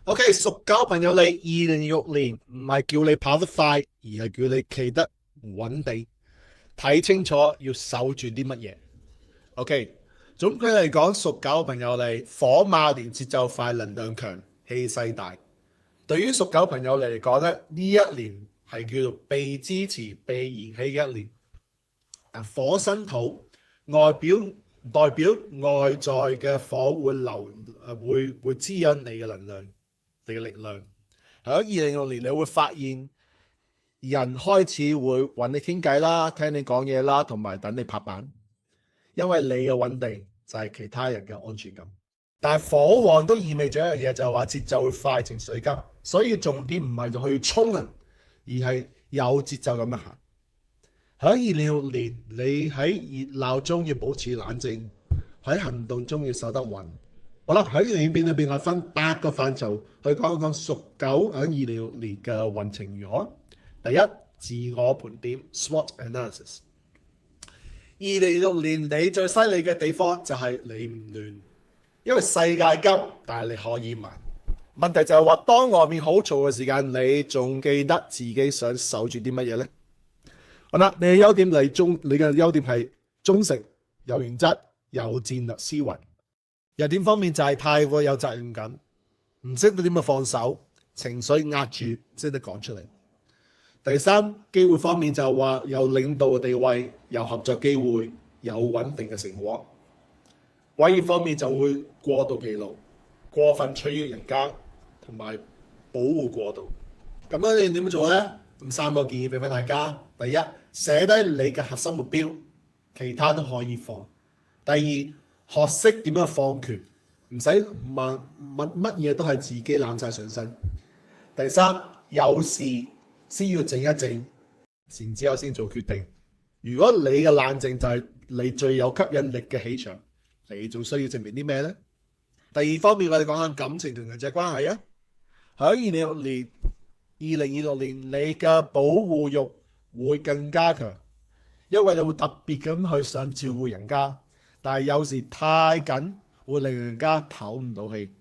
OK，屬狗朋友你2026年唔係叫你跑得快，而係叫你企得穩定，睇清楚要守住啲乜嘢。OK，總括嚟講，屬狗朋友你火馬年節奏快，能量強，氣勢大。對於屬狗朋友嚟講咧，呢一年係叫做被支持、被燃起嘅一年。火生土，外表代表外在嘅火會會滋養你嘅能量。你嘅力量喺2026年，你會發現人開始會揾你傾偈啦，聽你講嘢啦，同埋等你拍板，因為你嘅穩定就係其他人嘅安全感。但係火旺都意味咗一樣嘢，就係話節奏會快，情緒急，所以重點唔係去衝人，而係有節奏咁樣行。喺2026年，你喺熱鬧中要保持冷靜，喺行動中要守得穩。好啦，喺影片裏邊我分8個範疇去講一講屬狗喺2026年嘅運程如何。第一，自我盤點 （SWOT analysis）。2026年你最犀利嘅地方就係你唔亂，因為世界急，但係你可以慢。問題就係話，當外面好嘈嘅時間，你仲記得自己想守住啲乜嘢呢？好啦，你嘅優點係忠誠、有原則、有戰略思維。弱點方面就係太過有責任感，唔識得點樣放手，情緒壓住，識得講出嚟。第三，機會方面就係話有領導嘅地位，有合作機會，有穩定嘅成果。威脅方面就會過度疲勞，過分取悅人家，同埋保護過度。咁樣你點樣做呢？咁3個建議俾翻大家。第一，寫低你嘅核心目標，其他都可以放。第二，學識點樣放權，唔使問乜嘢都係自己攬晒上身。第三，有事先要靜一靜，然之後先做決定。如果你嘅冷靜就係你最有吸引力嘅氣場，你仲需要證明啲咩呢？第二方面，我哋講下感情同人際關係啊。喺2026年，你嘅保護欲會更加強，因為你會特別咁去想照顧人家。但係有時太緊會令人家唞唔到氣。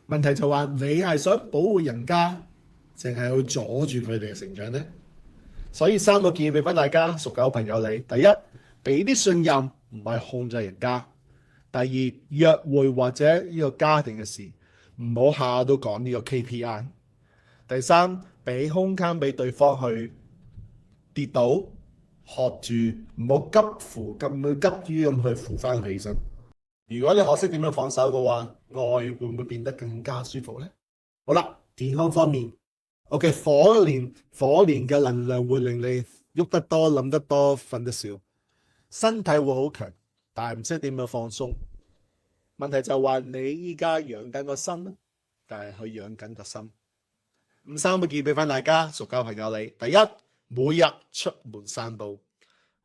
問題就話你係想保護人家，淨係去阻住佢哋嘅成長呢？所以3個建議俾翻大家，屬狗朋友你。第一，俾啲信任，唔係控制人家。第二，約會或者呢個家庭嘅事，唔好下下都講呢個 KPI。第三，俾空間俾對方去跌倒。學住唔好急於咁去扶翻起身。如果你學識點樣放手嘅話，愛會唔會變得更加舒服呢？好啦，健康方面，OK，火年嘅能量會令你喐得多、諗得多、瞓得少，身體會好強，但係唔識點樣放鬆。問題就係話你依家養緊個身，但係去養緊個心。咁3個建議俾翻大家，屬狗朋友你。第一，每日出門散步，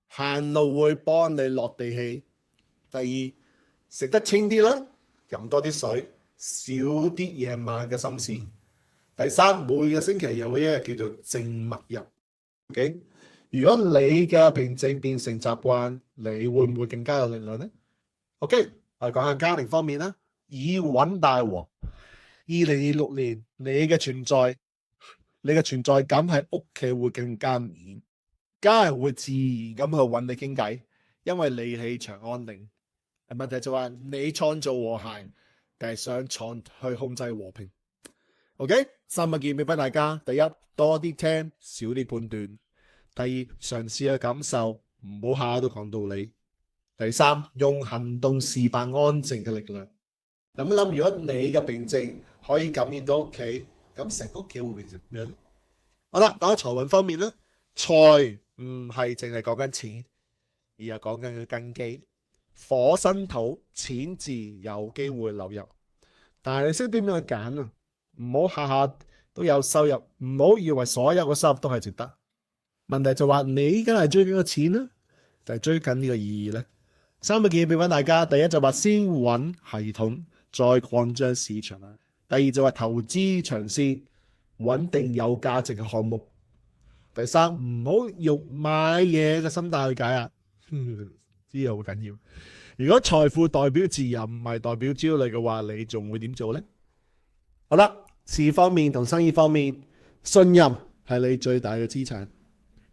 行路會幫你落地氣。第二，食得清啲啦，飲多啲水，少啲夜晚嘅心事。第三，每個星期有一日叫做靜默日。Okay? 如果你嘅平靜變成習慣，你會唔會更加有力量呢？OK， 我哋講下家庭方面啦，以穩大和。2026年你嘅存在感喺屋企會更加明顯，家人會自然咁去揾你傾偈，因為你氣場安定。問題就話你創造和諧，定係想去控制和平？OK， 3個建議俾大家。第一，多啲聽，少啲判斷。第二，嘗試去感受，唔好下下都講道理。第三，用行動示範安靜嘅力量。諗一諗，如果你嘅平靜可以感染到屋企，咁成屋企會變成點樣？好啦，講下財運方面啦。財唔係淨係講緊錢，而係講緊佢根基。火生土，錢自有機會流入，但係你識點樣去揀啊？唔好下下都有收入，唔好以為所有嘅收入都係值得。問題就話你梗係追緊個錢啦，定係追緊呢個意義咧？3個建議俾翻大家。第一就話先揾系統，再擴張市場啦。第二就話投資長線，穩定有價值嘅項目。第三，唔好用買嘢嘅心態去解壓，呢個好緊要。如果財富代表自由，唔係代表焦慮嘅話，你仲會點做呢？好啦，事方面同生意方面，信任係你最大嘅資產。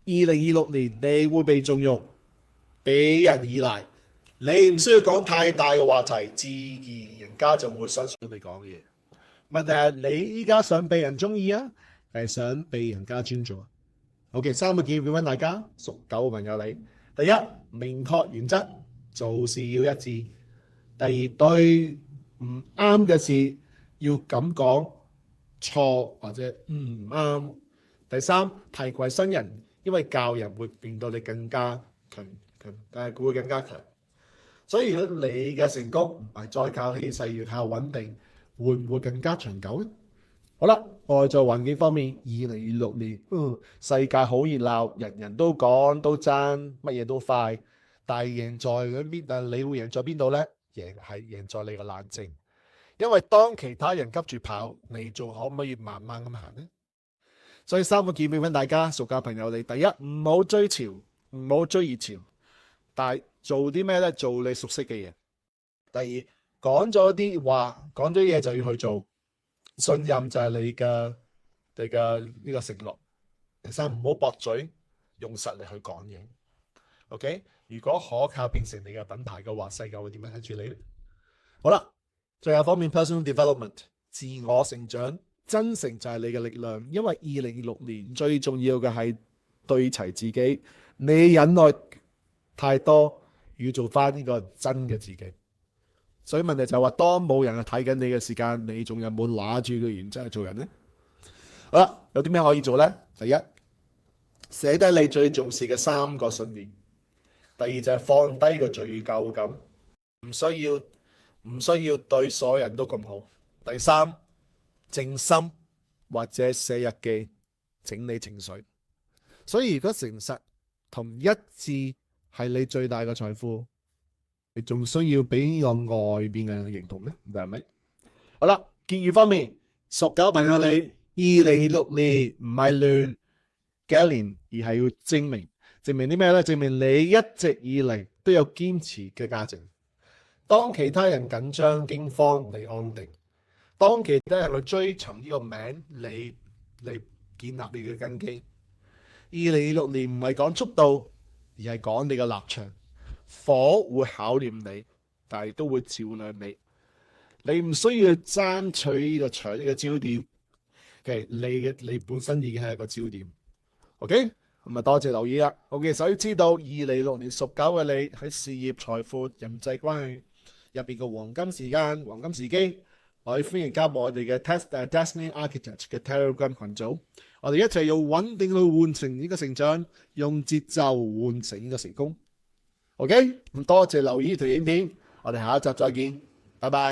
2026年你會被重用，俾人依賴，你唔需要講太大嘅話題，自然人家就會相信你講嘅嘢。問題係你依家想被人中意啊，定係想被人家尊重？OK， 3個建議俾大家，屬狗嘅朋友你。第一，明確原則，做事要一致。第二，對唔啱嘅事要咁講，錯或者唔啱。第三，提攜新人，因為教人會令到你更加強，佢會更加強。所以如果你嘅成功唔係再靠氣勢，要靠穩定，會唔會更加長久咧？好啦，外在環境方面，2026年，世界好熱鬧，人人都講都爭，乜嘢都快。但係贏在嗰邊，但係你會贏在邊度咧？贏在你嘅冷靜。因為當其他人急住跑，你仲可唔可以慢慢咁行呢？所以3個建議俾大家，屬狗朋友你。第一，唔好追潮，唔好追熱潮，但係做啲咩咧？做你熟悉嘅嘢。第二，講咗啲話，講咗嘢就要去做。信任就係你嘅呢個承諾。第三，唔好駁嘴，用實力去講嘢。OK， 如果可靠變成你嘅品牌嘅話，世界會點樣睇住你呢？好啦，最後方面 personal development， 自我成長，真誠就係你嘅力量。因為2026年最重要嘅係對齊自己，你忍耐太多，要做翻呢個真嘅自己。所以問題就係話，當冇人睇緊你嘅時間，你仲有冇拿住個原則去做人呢？好啦，有啲咩可以做呢？第一，寫低你最重視嘅3個信念。第二就係放低個罪疚感，唔需要對所有人都咁好。第三，靜心或者寫日記，整理情緒。所以如果誠實同一致係你最大嘅財富，你仲需要俾呢個外邊嘅人認同咩？係咪？好啦，結語方面，屬狗朋友你，2026年唔係亂嘅一年，而係要證明啲咩咧？證明你一直以嚟都有堅持嘅價值。當其他人緊張驚慌，你安定；當其他人去追尋呢個名，你建立你嘅根基。2026年唔係講速度，而係講你嘅立場。火會考驗你，但係都會照亮你。你唔需要爭取呢個場呢個焦點，OK？你本身已經係一個焦點，OK？咁啊，多謝留意啦。OK，所以知道2026年屬狗嘅你喺事業、財富、人際關係入邊嘅黃金時間、黃金時機，我哋歡迎加入我哋嘅 Destiny Architect 嘅 Telegram 群組。我哋一齊用穩定去換成呢個成長，用節奏換成呢個成功。OK，咁多謝留意呢條影片，我哋下一集再見，拜拜。